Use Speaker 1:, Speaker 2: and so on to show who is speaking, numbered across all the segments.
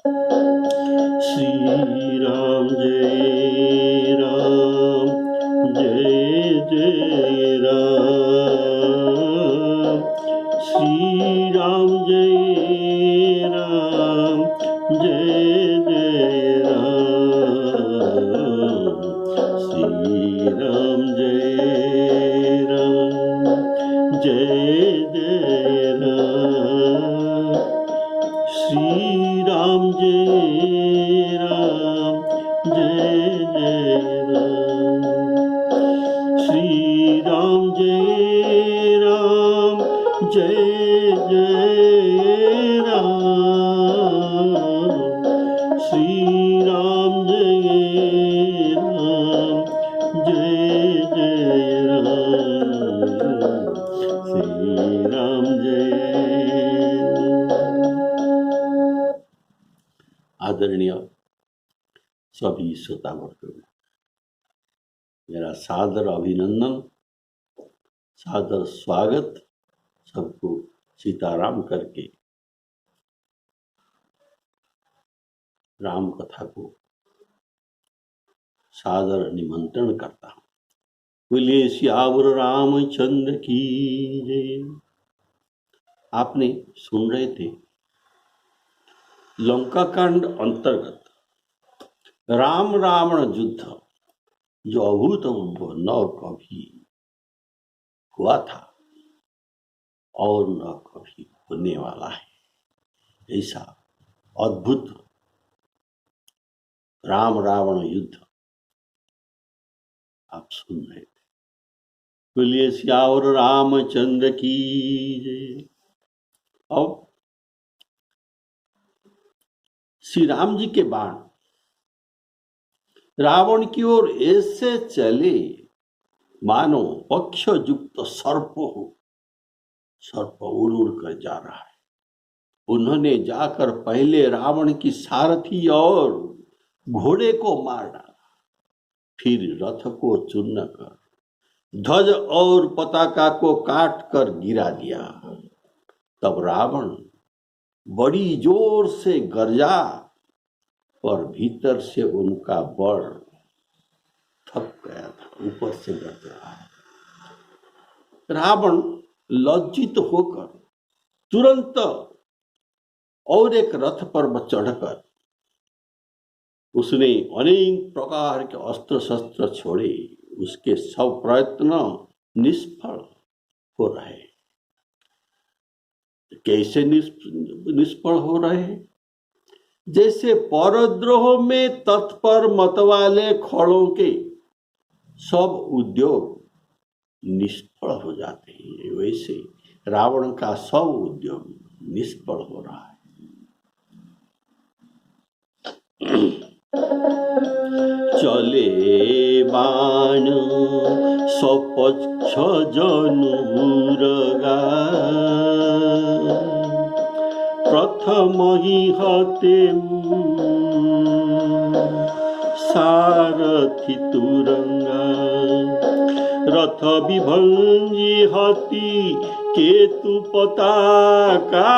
Speaker 1: श्री राम जय राम, जय जय राम। श्री राम जय राम, जय जय राम। श्री राम जय राम, जय जय राम। श्री राम जय राम, जय जय राम। श्री राम जय राम, जय जय राम। श्री राम जय राम, जय जय राम। श्री राम जय। आदरणीय सभी श्रोतावर्ग, मेरा सादर अभिनंदन, सादर स्वागत। सबको सीताराम करके राम कथा को सादर निमंत्रण करता हूँ। बोलिए सियावर रामचंद्र की जय। आपने सुन रहे थे लंका कांड अंतर्गत राम रावण युद्ध, जो अभूतपूर्व न कभी हुआ था और न कभी होने वाला है, ऐसा अद्भुत राम रावण युद्ध आप सुन रहे थे। बोलिए सियावर रामचंद्र की जय। अब श्री राम जी के बाण रावण की ओर ऐसे चले मानो पक्ष युक्त सर्प हो। सर्प उड़ उड़ कर जा रहा है। उन्होंने जाकर पहले रावण की सारथी और घोड़े को मार डाला, फिर रथ को चूर्ण कर ध्वज और पताका को काट कर गिरा दिया। तब रावण बड़ी जोर से गरजा, पर भीतर से उनका बल थक गया था, ऊपर से गरज रहा है। रावण लज्जित होकर तुरंत और एक रथ पर चढ़कर उसने अनेक प्रकार के अस्त्र शस्त्र छोड़े। उसके सब प्रयत्न निष्फल हो रहे। कैसे निष्फल हो रहे? जैसे परद्रोह में तत्पर मतवाले खड़ों के सब उद्योग निष्फल हो जाते हैं, वैसे रावण का सब उद्योग निष्फल हो रहा है। चले बाण सपक्ष जनुरगा, प्रथम ही हते सारथी तुरंगा। रथ विभंजी हति केतु पताका,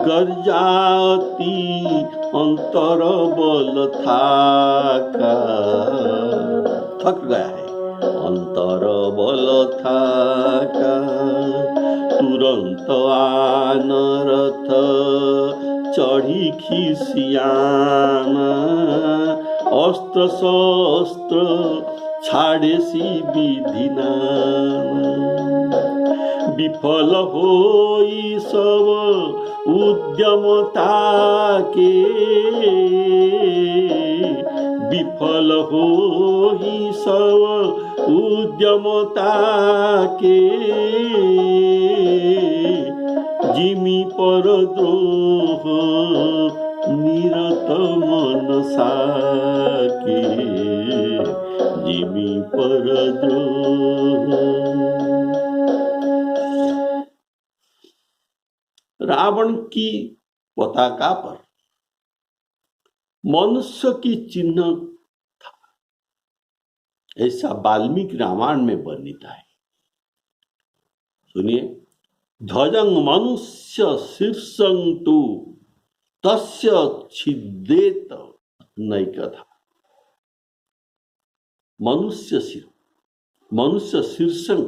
Speaker 1: गर्जाती अंतर बल थाका। थक गया है, अंतर बल थाका। तुरंत आन रथ चढ़ी खिसियाना, अस्त्र शस्त्र छाड़े सी विधिना। विफल होई सब उद्यमता के, विफल होई सब उद्यमता के। जिमी पर द्रोह निरत मनसा के, जिमी पर द्रोह। रावण की पताका पर मनुष्य की चिन्ह था, ऐसा वाल्मीकि रामायण में वर्णित है। सुनिए, ध्वजं मनुष्य शीर्षं तु तस्य छिद्देत नैकथा। मनुष्य शीर्षं,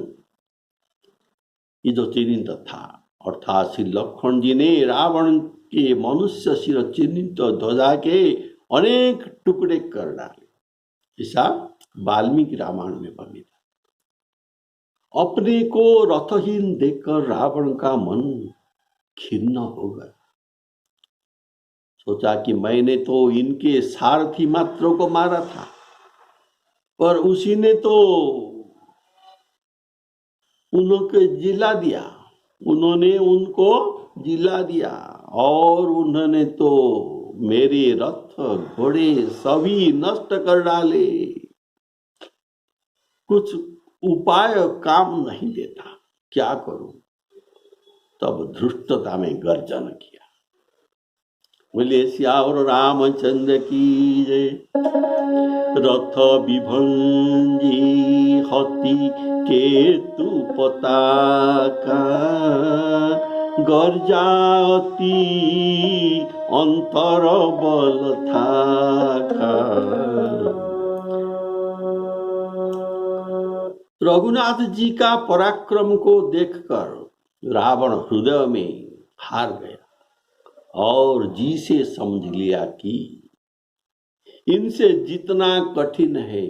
Speaker 1: ये जो चिन्हित था, अर्थात श्री लक्ष्मण जी ने रावण के मनुष्य सिर चिन्हित ध्वजा के अनेक टुकड़े कर डाले। ऐसा वाल्मीकि रामायण में वर्णित है। अपने को रथहीन देखकर रावण का मन खिन्न हो गया। सोचा कि मैंने तो इनके सारथी मात्र को मारा था, पर उसी ने तो उन्होंने उनको जिला दिया और उन्होंने तो मेरे रथ घोड़े सभी नष्ट कर डाले। कुछ उपाय काम नहीं देता, क्या करूं? तब धृष्टता में गर्जन किया, बोले सियावर रामचंद्र की जय। रथ विभंजी हति केतु पताका, गर्जाती अंतर बल थाका। रघुनाथ जी का पराक्रम को देखकर रावण हृदय में हार गया और जी से समझ लिया कि इनसे जितना कठिन है।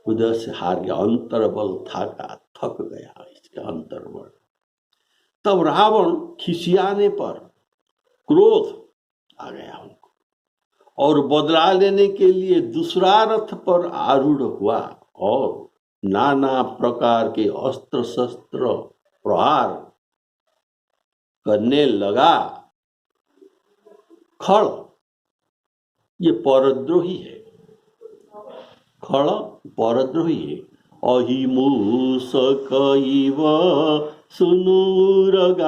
Speaker 1: हृदय से हार गया, अंतर्बल थाका, थक गया इसका अंतर्बल। तब रावण खिसियाने पर क्रोध आ गया उनको और बदला लेने के लिए दूसरा रथ पर आरूढ़ हुआ और नाना प्रकार के अस्त्र शस्त्र प्रहार करने लगा। खड़, ये परद्रोही है, खड़ परद्रोही है। अहिमूषक इव सुनूरगारी,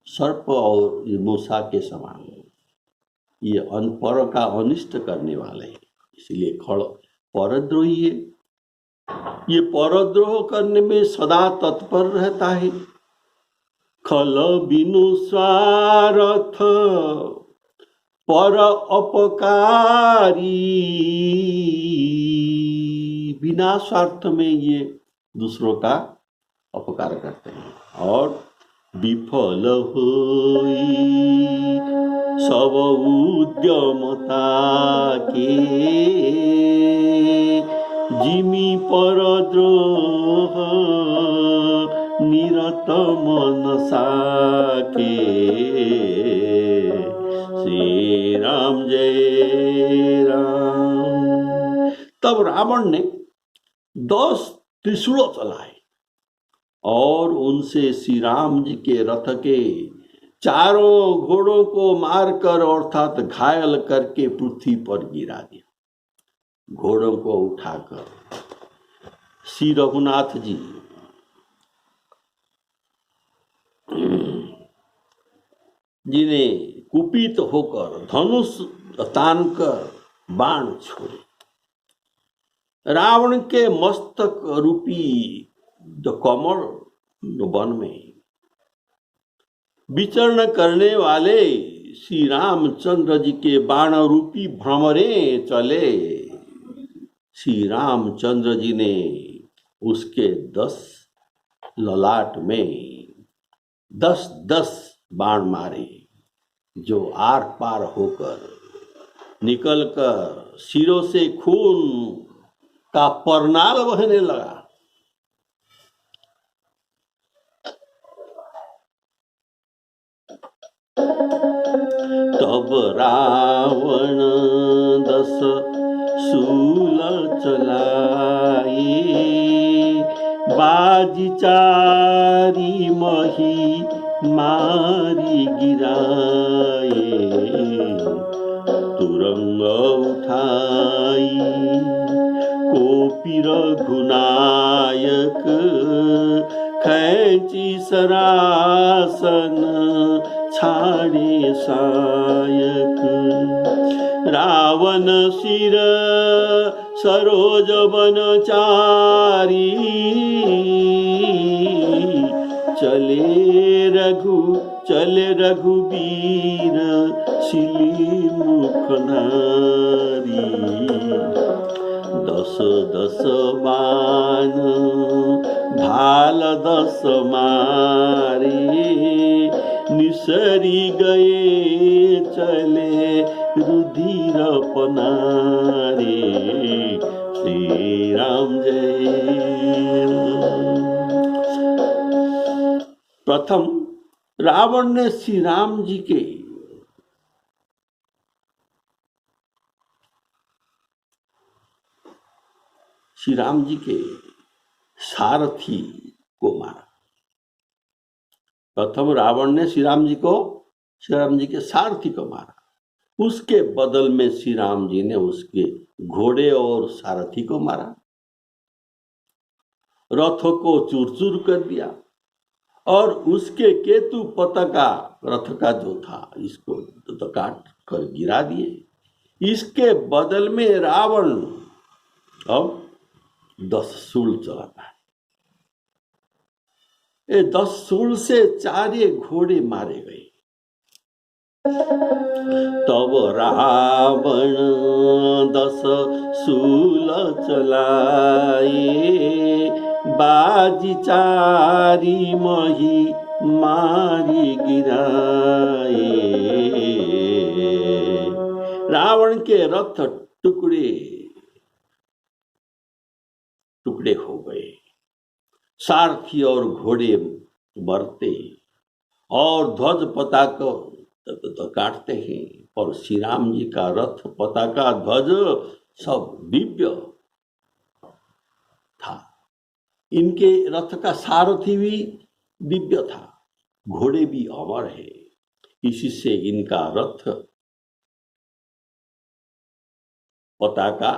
Speaker 1: सर्प और मूसा के समान ये पर का अनिष्ट करने वाले हैं, इसलिए खड़ परद्रोही है। ये परद्रोह करने में सदा तत्पर रहता है। खल बिनु स्वार्थ पर अपकारी, बिना स्वार्थ में ये दूसरों का अपकार करते हैं। और विफल होई सब उद्यमता के, जिमी परद्रोह निरत मनसा के। श्री राम जय राम। तब रावण ने 10 त्रिशूल चलाए और उनसे श्री राम जी के रथ के चारों घोड़ों को मारकर अर्थात घायल करके पृथ्वी पर गिरा दिया। घोड़ों को उठाकर श्री रघुनाथ जी जिन्हें कुपित होकर धनुष तानकर बाण छोड़े। रावण के मस्तक रूपी कमल वन में विचरण करने वाले श्री रामचंद्र जी के बाण रूपी भ्रमरे चले। श्री रामचंद्र जी ने उसके 10 ललाट में 10-10 बाण मारे, जो आर पार होकर निकलकर सिरों से खून का परनाल बहने लगा। तब रावण 10 शूल चलाए, बाजी चारी मही मारी गिराए। तुरंग उठाई कोपी रघुनायक, खैची सरासन छाड़े सायक। रावण सिर सरोज बनचारी चले रघुबीर सिली मुख नारी दस दस बाण भाल दस मारे निसरी गए चले रुधिर पनारे श्री राम जय। प्रथम रावण ने श्री राम जी के सारथी को मारा। प्रथम रावण ने श्री राम जी के सारथी को मारा। उसके बदल में श्री राम जी ने उसके घोड़े और सारथी को मारा, रथों को चूर चूर कर दिया और उसके केतु पताका रथ का जो था इसको तो काट कर गिरा दिए। इसके बदल में रावण अब 10 सूल चलाता है। ये 10 सूल से 4 घोड़े मारे गए। तब रावण 10 सूल चलाए, बाजी 4 मही मारी गिराए। रावण के रथ टुकड़े टुकड़े हो गए, सारथी और घोड़े मरते और ध्वज पताका तो काटते हैं, और श्री राम जी का रथ पताका ध्वज सब दिव्य था। इनके रथ का सारथी भी दिव्य था, घोड़े भी अमर है। इसी से इनका रथ पताका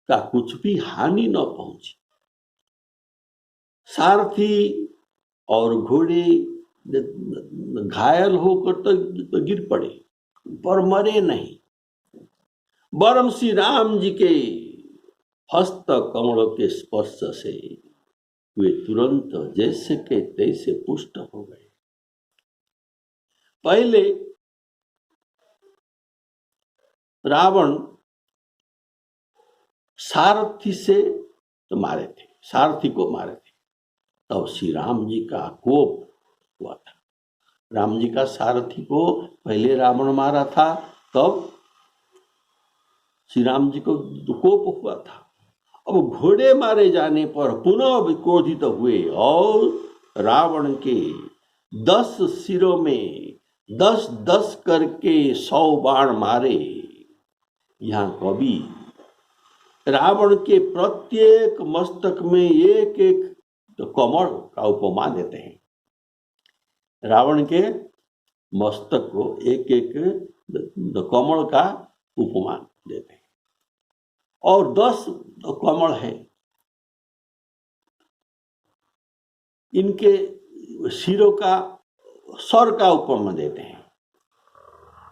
Speaker 1: का कुछ भी हानि न पहुंची। सारथी और घोड़े घायल होकर तो गिर पड़े पर मरे नहीं, वरम श्री राम जी के हस्त कमलों के स्पर्श से वे तुरंत जैसे के तैसे पुष्ट हो गए। पहले रावण सारथी से तो मारे थे, सारथी को मारे थे, तब श्री राम जी का कोप हुआ था। राम जी का सारथी को पहले रावण मारा था, तब श्री राम जी को कोप हुआ था। अब घोड़े मारे जाने पर पुनः क्रोधित हुए और रावण के 10 सिरों में 10-10 करके 100 बाण मारे। यहाँ कवि रावण के प्रत्येक मस्तक में एक एक कमल का उपमा देते हैं। रावण के मस्तक को एक एक कमल का उपमा देते हैं, और 10 कमल है। इनके सिरों का सर का उपमा देते हैं,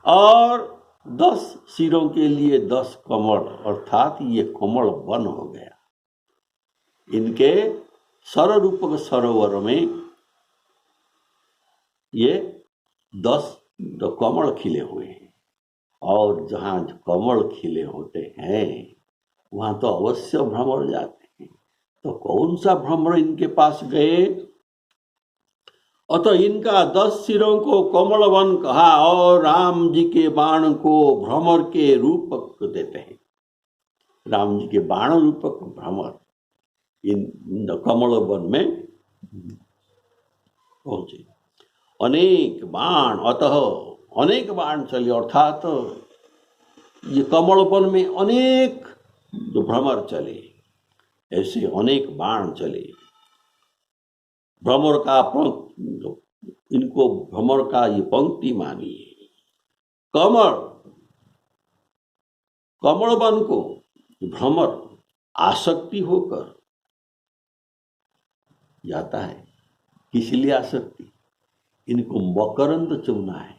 Speaker 1: और 10 सिरों के लिए 10 कमल, अर्थात ये कमल वन हो गया। इनके सर रूपक सरोवर में ये 10 कमल खिले हुए हैं, और जहाँ कमल खिले होते हैं वहां तो अवश्य भ्रमर जाते हैं। तो कौन सा भ्रमर इनके पास गए? अतः इनका 10 सिरों को कमल वन कहा, और राम जी के बाण को भ्रमर के रूपक देते हैं। राम जी के बाण रूपक भ्रमर इन कमल वन में पहुंचे। अनेक बाण, अतः अनेक बाण चले, अर्थात ये कमल वन में अनेक भ्रमर चले, ऐसे अनेक बाण चले। भ्रमर का इनको भ्रमर का ये पंक्ति मानिए। कमल वन को भ्रमर आसक्ति होकर जाता है। किस लिए आसक्ति? इनको मकरंद चुनना है,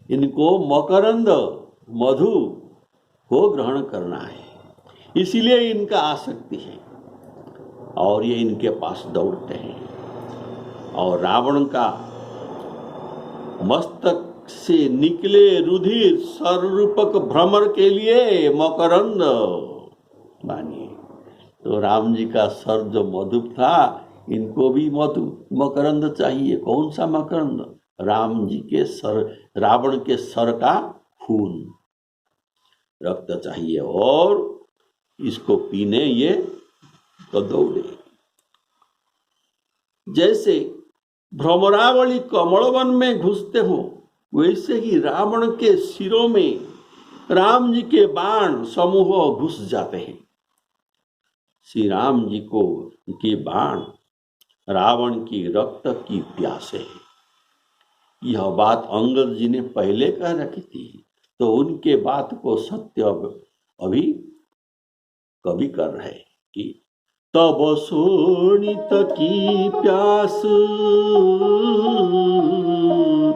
Speaker 1: इनको मकरंद मधु को ग्रहण करना है। इसीलिए इनका आसक्ति है और ये इनके पास दौड़ते हैं। और रावण का मस्तक से निकले रुधिर सर्वरूपक भ्रमर के लिए मकरंद मानिए। तो राम जी का सर जो मधुप था, इनको भी मकरंद चाहिए। कौन सा मकरंद? राम जी के सर, रावण के सर का खून, रक्त चाहिए और इसको पीने ये तो दौड़े। जैसे भ्रमरावली कमलवन में घुसते हो, वैसे ही रावण के सिरों में राम जी के बाण समूह घुस जाते हैं। श्री राम जी को के बाण रावण की रक्त की प्यास है। यह बात अंगद जी ने पहले कह रखी थी, तो उनके बात को सत्य अभी कवि कर रहे कि तब शोणित की प्यास,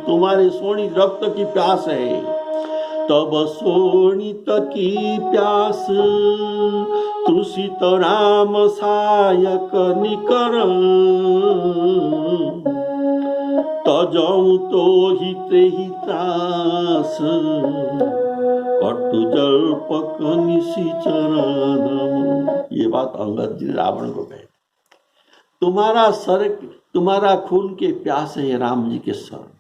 Speaker 1: तुम्हारे शोणित रक्त की प्यास है। तब शोणित की प्यास, तृषित राम सायक निकर। तजऊ तो हिते ही त्रास, कटु जल्पक निशिचर। ये बात अंगद जी रावण को कहे, तुम्हारा सर, तुम्हारा खून के प्यास है राम जी के सर।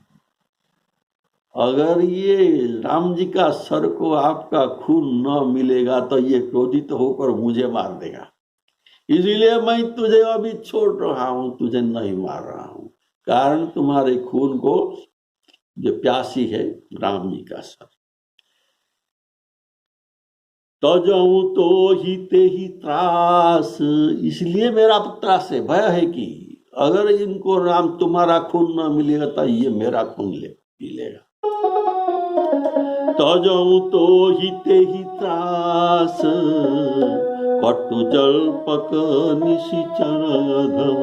Speaker 1: अगर ये राम जी का सर को आपका खून न मिलेगा तो ये क्रोधित होकर मुझे मार देगा। इसीलिए मैं तुझे अभी छोड़ रहा हूं, तुझे नहीं मार रहा हूं। कारण तुम्हारे खून को जो प्यासी है राम जी का सर। तजऊ तो हिते ही त्रास, इसलिए मेरा त्रास है, भय है कि अगर इनको राम तुम्हारा खून न मिलेगा तो ये मेरा खून पी लेगा। तजऊ तो हिते ही त्रास, कटु जल्पक निशिचर धम।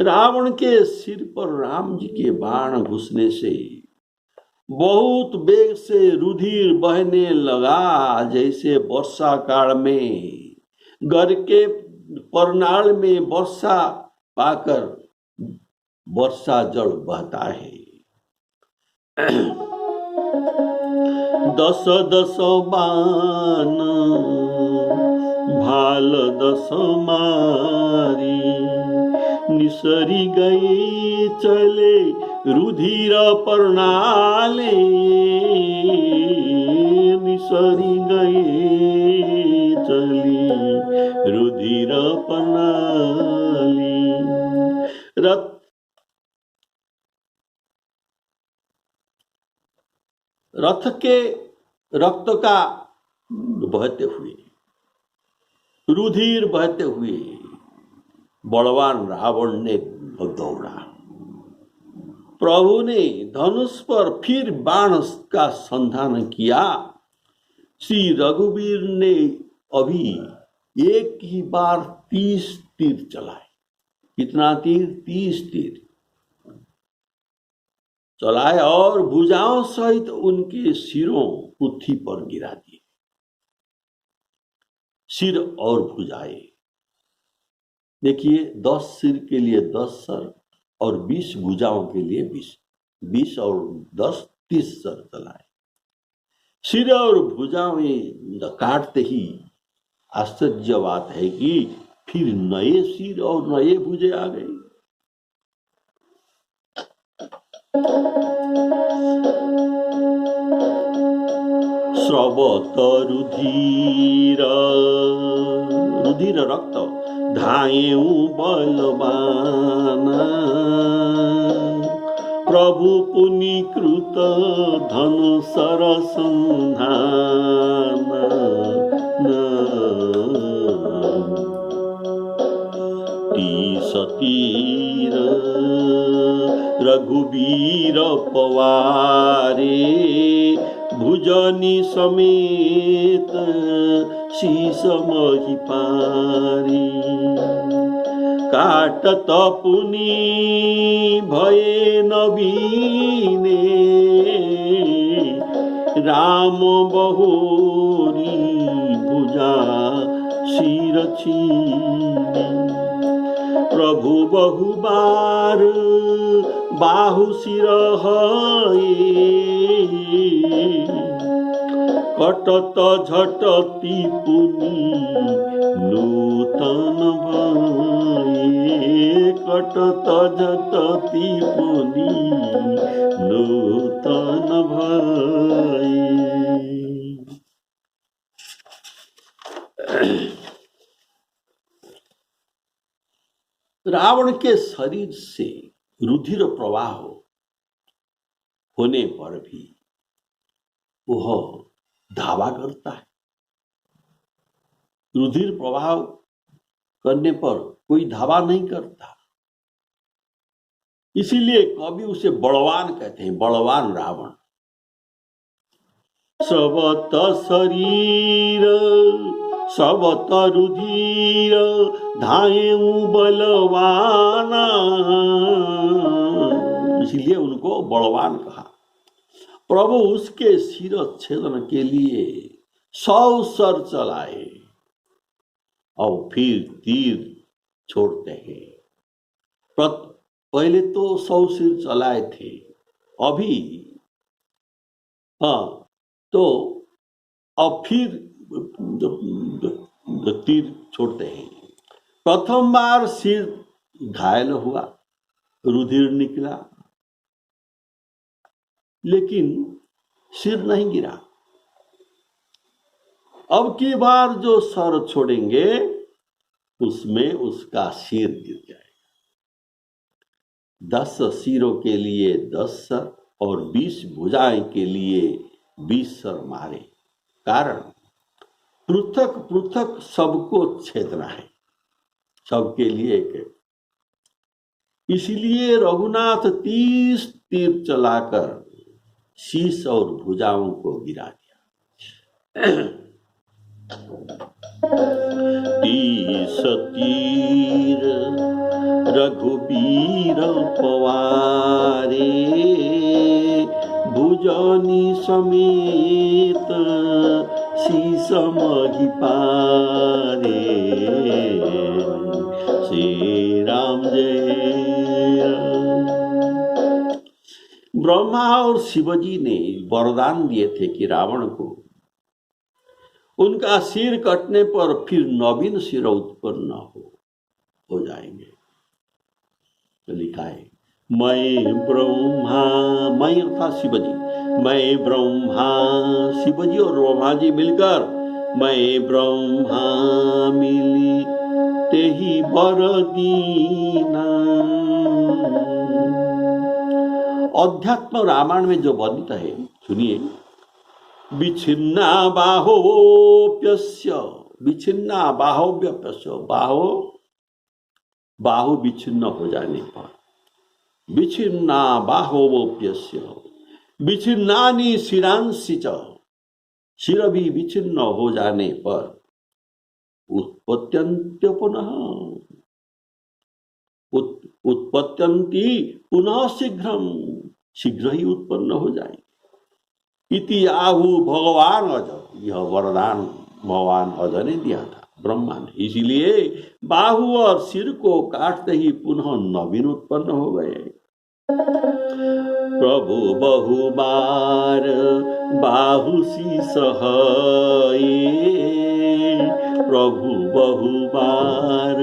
Speaker 1: रावण के सिर पर राम जी के बाण घुसने से बहुत वेग से रुधिर बहने लगा, जैसे वर्षा काल में घर के परनाल में वर्षा पाकर वर्षा जल बहता है। दस दस बाण भाल दस मारी, निसरी गई चले रुधिर परनाले। निसरी गई चली रुधिर परनाली। रथ के रक्त का बहते हुए, रुधिर बहते हुए बलवान रावण ने दौड़ा। प्रभु ने धनुष पर फिर बाण का संधान किया। श्री रघुवीर ने अभी एक ही बार 30 तीर चलाए। कितना तीर? 30 तीर चलाए और भुजाओं सहित उनके सिरों पृथ्वी पर गिरा दिए। सिर और भुजाएं देखिए, 10 सिर के लिए 10 सर और 20 भुजाओं के लिए 20 और 10 30 सर चलाए। सिर और भुजाएं काटते ही आश्चर्य बात है कि फिर नए सिर और नए भुजे आ गए। स्रवत रुधिर, रुधिर रक्त धायेऊ बलवाना। प्रभु पुनीकृत धनुषर संधान। तीर रघुवीर पवारे, भुजनी समेत शीश मही पारी। काटत पुनि भये नबीने, राम बहोरी भुजा सिर छीने। प्रभु बहुबार बाहु सिर हए, कटत झटती पुनि नूतन भए, कटत झटती पुनि नूतन भए। रावण के शरीर से रुधिर प्रवाह होने पर भी वह धावा करता है। रुधिर प्रवाह करने पर कोई धावा नहीं करता, इसीलिए कवि उसे बलवान कहते हैं, बलवान रावण। सबत शरीर सबत रुधिर धाएऊ बलवाना, इसलिए उनको बलवान कहा। प्रभु उसके सिर छेदन के लिए 100 सर चलाए और फिर तीर छोड़ते हैं। पहले तो 100 सिर चलाए थे, अभी तो अब फिर तीर छोड़ते हैं। प्रथम बार सिर घायल हुआ, रुधिर निकला, लेकिन सिर नहीं गिरा। अब की बार जो सर छोड़ेंगे उसमें उसका सिर गिर जाएगा। 10 सिरों के लिए 10 सर और 20 भुजाएं के लिए 20 सर मारे। कारण पृथक पृथक सबको छेदना है, सबके लिए एक। इसलिए रघुनाथ 30 तीर चलाकर शीश और भुजाओं को गिरा दिया। 30 तीर रघुबीर पवारे, भुजनी समेत शीश मही पारे। श्री राम जय राम। ब्रह्मा और शिवजी ने वरदान दिए थे कि रावण को उनका सिर कटने पर फिर नवीन सिर उत्पन्न हो जाएंगे। तो लिखा है, मैं ब्रह्मा, मैं अर्थात शिवजी, मैं ब्रह्मा, शिवजी और ब्रह्मा जी मिलकर मैं ब्रह्मा मिली तेहि वर दीना। अध्यात्म रामायण में जो वर्णित है सुनिए। विच्छिन्ना बाहोप्यस्य, विच्छिन्ना बाहोव्यप्यस्य, बाहु विच्छिन्न हो जाने पर, विच्छिन्ना बाहोप्यस्य विच्छिन्नानि शिरांसि च, शिर भी विच्छिन्न हो जाने पर उत्पत्यन्त्य पुनः, उत्पत्यन्ति पुनः शीघ्रम, शीघ्र ही उत्पन्न हो जाए। इति आहु भगवान अज, यह वरदान भगवान अज ने दिया था, ब्रह्मा ने। इसीलिए बाहु और सिर को काटते ही पुनः नवीन उत्पन्न हो गए। प्रभु बहुबार बाहु शीस हए, प्रभु बहुबार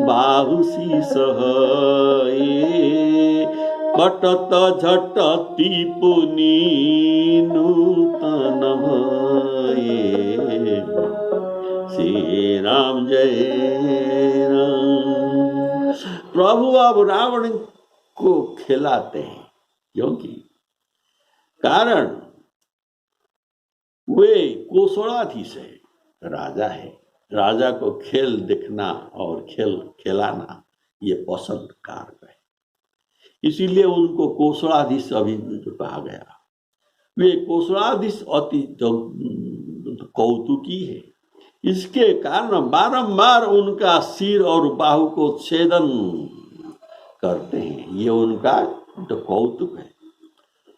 Speaker 1: बाहु शीस हए, कटत झटति पुनि नूतन भए। श्री राम जय राम। प्रभु अब रावण को खिलाते हैं, क्योंकि कारण वे कोसलाधीश है, राजा है। राजा को खेल देखना और खेल खिलाना ये पसंद कारक है, इसीलिए उनको कोसलाधीश अभी कहा गया। वे कोसलाधीश अति कौतुकी है, इसके कारण बारंबार उनका सिर और बाहु को छेदन करते हैं। ये उनका तो कौतुक है।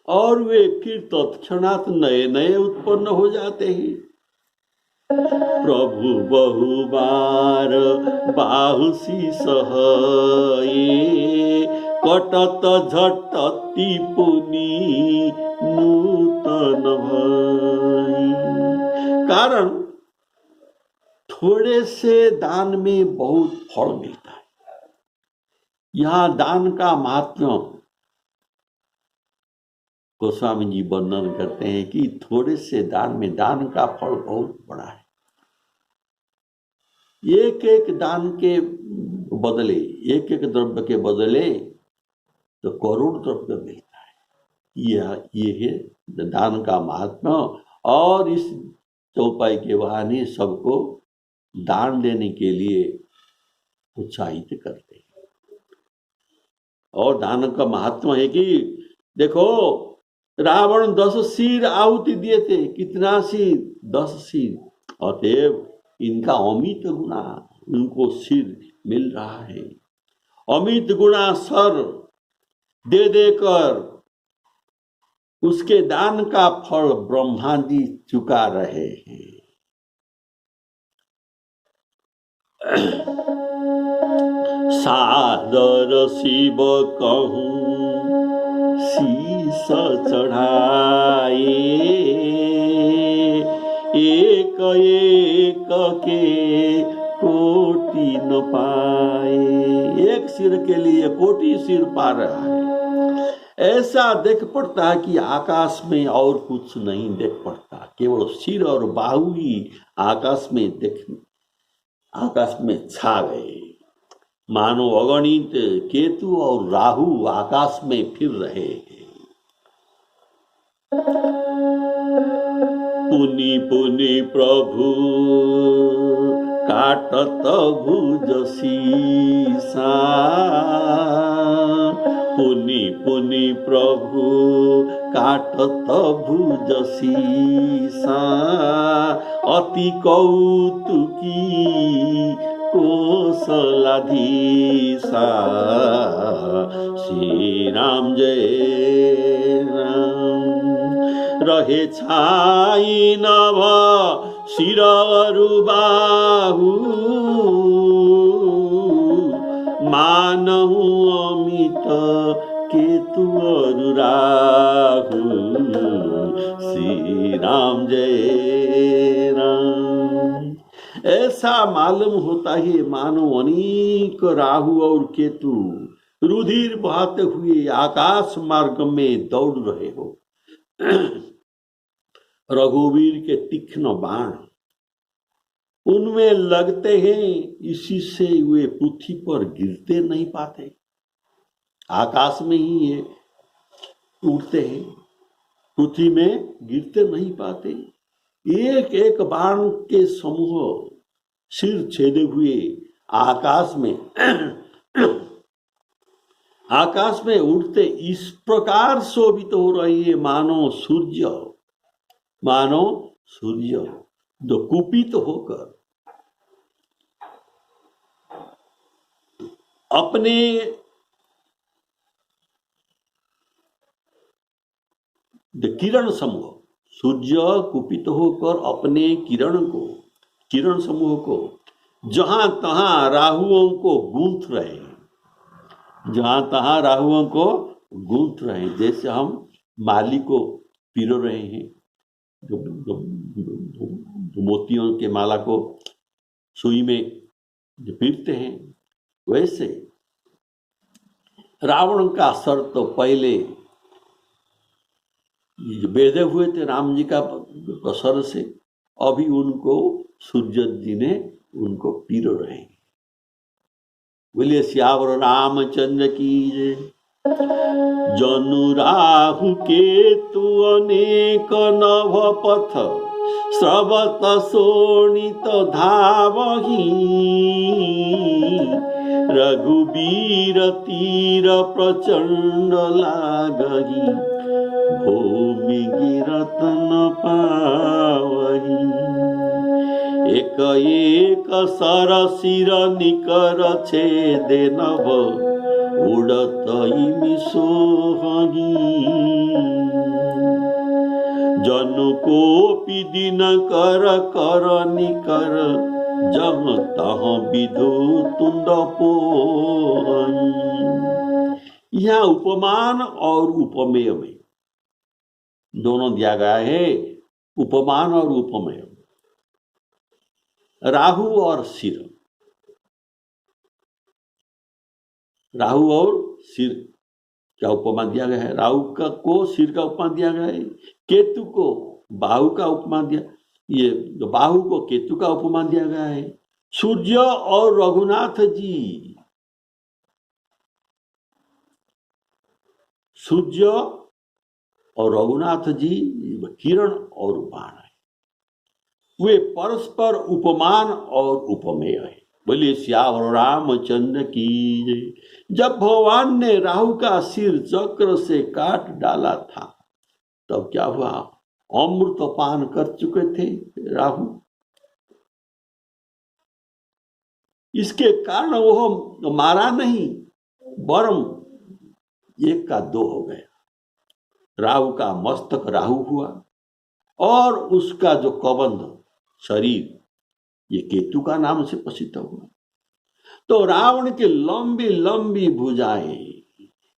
Speaker 1: और वे फिर तत्क्षणात नए नए उत्पन्न हो जाते हैं। प्रभु बहुबार बाहुसी सहये कटत झटती पुनि नूतन भई। कारण थोड़े से दान में बहुत फल मिलता है। यहाँ दान का महात्म्य गोस्वामी जी वर्णन करते हैं कि थोड़े से दान में दान का फल बहुत बड़ा है। एक एक दान के बदले, एक एक द्रव्य के बदले तो करोड़ द्रव्य मिलता है। ये है दान का महात्मा। और इस चौपाई के बहाने सबको दान देने के लिए उत्साहित करते हैं। और दान का महात्मा है कि देखो, रावण 10 सिर आहुति दिए थे। कितना सिर? 10 सिर। अतएव इनका अमित गुना, उनको सिर मिल रहा है। अमित गुना सर दे देकर उसके दान का फल ब्रह्मा जी चुका रहे हैं। सादर शिव कहूं शीस चढ़ाए एक एक के कोटि न पाए। एक सिर के लिए कोटि सिर पा रहा है। ऐसा देख पड़ता है कि आकाश में और कुछ नहीं देख पड़ता, केवल सिर और बाहु ही आकाश में छा गए। मानो अगणित केतु और राहु आकाश में फिर रहे हैं। पुनि पुनि प्रभु काटत भुज शीसा पुनि पुनि प्रभु काटत भुज शीसा अति कौतुकी कोसलाधीसा श्री राम जय राम। रहे छाई नभ शिर अरु बाहु मानहु अमित केतु अरु राहु श्री राम जय राम। ऐसा मालूम होता है मानो अनेक राहु और केतु रुधिर बहाते हुए आकाश मार्ग में दौड़ रहे हो। रघुवीर के तीक्ष्ण बाण उनमें लगते हैं, इसी से वे पृथ्वी पर गिरते नहीं पाते, आकाश में ही ये उड़ते हैं, पृथ्वी में गिरते नहीं पाते। एक एक बाण के समूह सिर छेदे हुए आकाश में उड़ते इस प्रकार शोभित हो रही है मानो सूर्य जो कुपित होकर अपने किरण समूह, सूर्य कुपित होकर अपने किरण समूह को जहां तहां राहुओं को गूंथ रहे हैं, जैसे हम माली को पिरो रहे हैं, जो मोतियों के माला को सुई में जो पीरते हैं, वैसे रावण का सर तो पहले बेधे हुए थे राम जी का सर से, अभी उनको सूर्य जी ने उनको पीरो रहे हैं। बोलिए सियावर रामचंद्र की जय। जनु राहु केतु अनेक नभ पथ स्रवत शोणित धावहि रघुबीर तीर प्रचंड लागहि भूमि गिरत न पावहि। एक एक सर सिर निकर छेदे नभ उड़त इमि सोहगी। जनु को दिन कर कर निकर जहाँ तहाँ विधु तुंद पोई। यहाँ उपमान और उपमेय में दोनों दिया गया है। उपमान और उपमेय, राहु और सिर, राहु और सिर का उपमा दिया गया है। राहु को सिर का उपमा दिया गया है। केतु को बाहु का उपमा दिया, ये बाहु को केतु का उपमा दिया गया है। सूर्य और रघुनाथ जी, सूर्य और रघुनाथ जी किरण और बाण है, वे परस्पर उपमान और उपमेय है। बोलिए सियावर रामचंद्र की जय। जब भगवान ने राहु का सिर चक्र से काट डाला था तब क्या हुआ? अमृत पान कर चुके थे राहु, इसके कारण वह मारा नहीं, वरम एक का दो हो गया। राहु का मस्तक राहु हुआ और उसका जो कबंध शरीर ये केतु का नाम से प्रसिद्ध हुआ। तो रावण के लंबी लंबी भुजाएं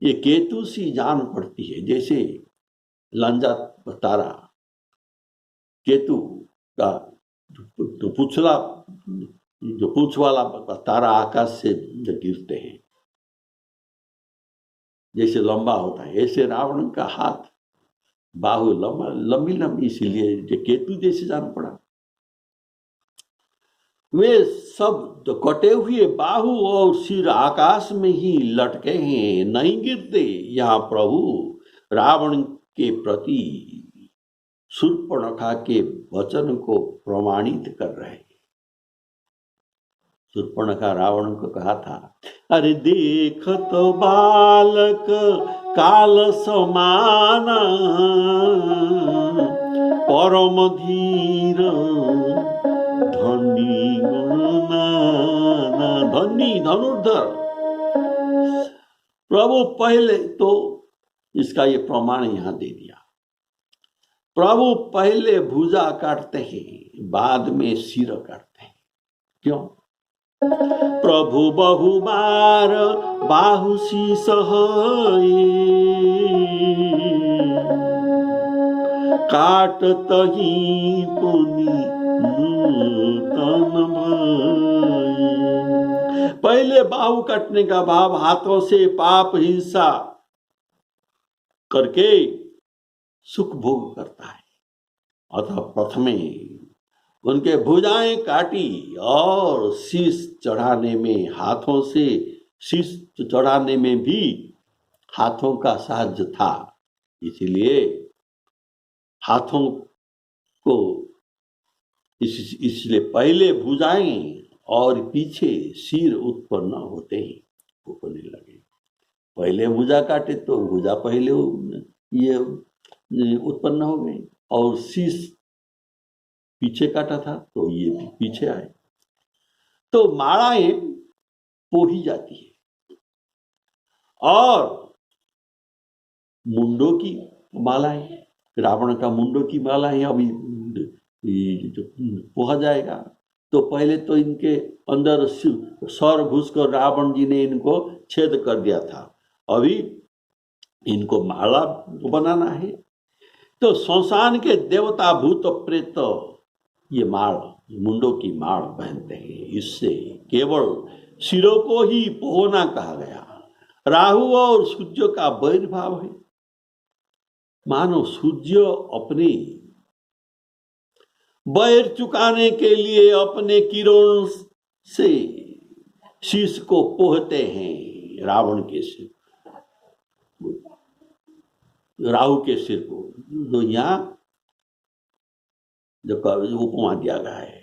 Speaker 1: ये केतु सी जान पड़ती है, जैसे लंजा तारा केतु का जो पूछ वाला तारा आकाश से गिरते हैं जैसे लंबा होता है, ऐसे रावण का हाथ बाहु लंबी लंबी, इसीलिए जो केतु जैसे जान पड़ा। वे सब तो कटे हुए बाहु और सिर आकाश में ही लटके हैं, नहीं गिरते। यहाँ प्रभु रावण के प्रति शूर्पणखा के वचन को प्रमाणित कर रहे हैं। शूर्पणखा रावण को कहा था, अरे देख तो बालक काल समाना परम धीर धनी धनी धनुर्धर। प्रभु पहले तो इसका ये प्रमाण यहां दे दिया। प्रभु पहले भुजा काटते हैं, बाद में सिर काटते हैं। क्यों? प्रभु बहु बार बाहु शीस काटत ही पुनि नूतन भाई। पहले बाहु काटने का भाव हाथों से पाप हिंसा करके सुख भोग करता है, अतः प्रथमे उनके भुजाएं काटी और शीश चढ़ाने में, हाथों से शीश चढ़ाने में भी हाथों का साहाय्य था, इसलिए हाथों को इसलिए पहले भुजाएं और पीछे सिर उत्पन्न होते ही होने लगे। पहले भुजा काटे तो भुजा पहले ये उत्पन्न हो गई, और शीश पीछे काटा था तो ये भी पीछे आए। तो मालाएं पोही जाती है और मुंडों की मालाएं, रावण का मुंडों की मालाएं अभी जो पोहा जाएगा। तो पहले तो इनके अंदर सौर घुसकर रावण जी ने इनको छेद कर दिया था, अभी इनको माला बनाना है। तो संसान के देवता भूत प्रेत ये माल, मुंडों की माल पहनते हैं, इससे केवल सिरों को ही पोहना कहा गया। राहु और सूर्य का वैरभाव है, मानो सूर्य अपने बैर चुकाने के लिए अपने किरण से शीश को पोहते हैं रावण के सिर, राहु के सिर को। तो यहाँ जो उपमा दिया गया है,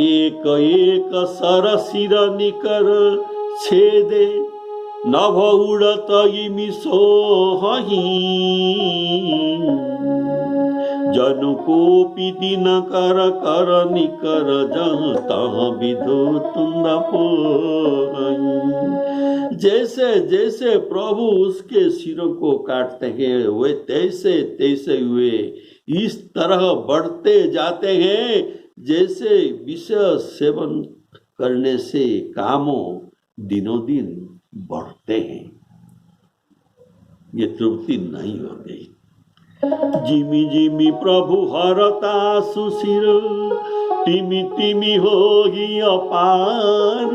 Speaker 1: एक एक सर सिर निकर छेदे नभ उड़त मिसो हही जनु कोपी दिन कर कर निकर जहाँ तहाँ विधु तुंद पोई। जैसे जैसे प्रभु उसके सिरों को काटते हैं वे तैसे तैसे हुए इस तरह बढ़ते जाते हैं जैसे विष सेवन करने से कामों दिनों दिन बढ़ते हैं। ये तृप्ति नहीं हो गई। जिमी जिमी प्रभु हरता सुशिर तिमी तिमी होगी अपार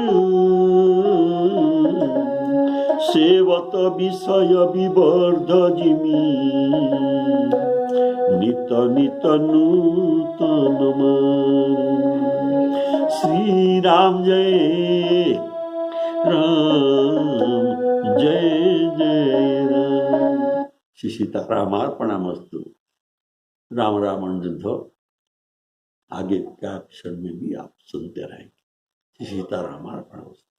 Speaker 1: सेवत विषय विवर्ध जिमी नित नित नूतन श्री राम जय राम जय जय राम। श्री सीतारामार्पणमस्तु। राम रावण युद्ध आगे का क्षण में भी आप सुनते रहेंगे। श्री सीतारामार्पणमस्तु।